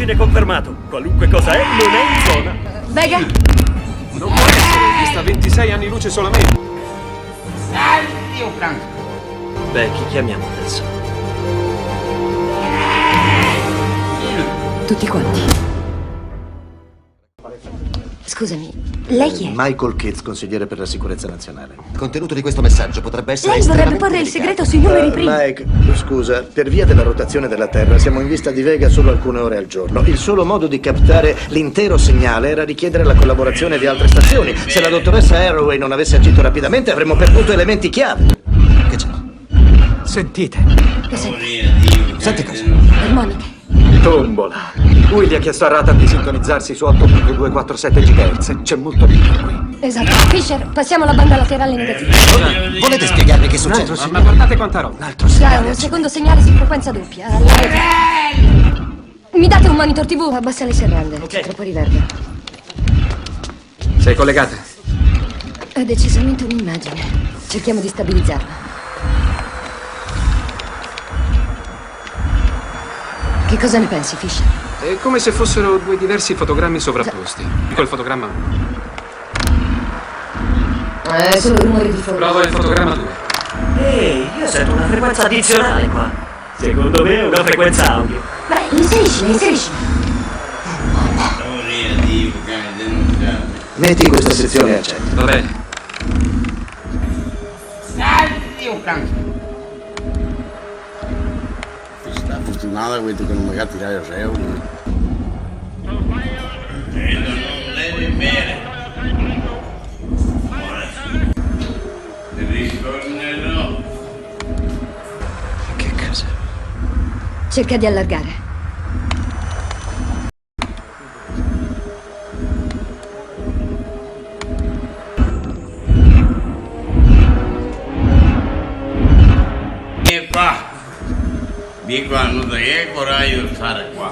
Ordine confermato. Qualunque cosa è, non è in zona. Vega? Non può essere, dista 26 anni luce solamente. Addio, Franco. Beh, chi chiamiamo adesso? Tutti quanti. Scusami, lei chi è? Michael Kitts, consigliere per la sicurezza nazionale. Il contenuto di questo messaggio potrebbe essere Lei vorrebbe estremamente porre il delicato. segreto sui numeri primi. Mike, scusa, per via della rotazione della Terra siamo in vista di Vega solo alcune ore al giorno. Il solo modo di captare l'intero segnale era richiedere la collaborazione di altre stazioni. Se la dottoressa Arroway non avesse agito rapidamente avremmo perduto elementi chiave. Che c'è? Sentite. Che senti? Senti cosa? Armoniche. Tombola. Willy ha chiesto a Ratan di sintonizzarsi su 8.247 GHz. C'è molto ritmo qui. Esatto. Fisher, passiamo alla banda laterale negativa. Volete spiegarmi che succede? Ma guardate quanta roba. Un altro Dai, segnale. un secondo segnale su frequenza doppia. Mi date un monitor TV? Abbassa le serrande. C'è troppo riverbero. Sei collegata? È decisamente un'immagine. Cerchiamo di stabilizzarla. Che cosa ne pensi, Fisher? È come se fossero due diversi fotogrammi sovrapposti. Quel fotogramma. È solo rumore di fuoco. Prova il fotogramma 2. Ehi, io sento una frequenza addizionale qua. Secondo me è una frequenza audio. Beh, inseriscila. Metti questa sezione a 100. Va bene. Addio, Franco. Sta fortunata quello che non mi ha tirato 6 euro. Che cosa? Cerca di allargare. E qua, non devi coraggio stare qua.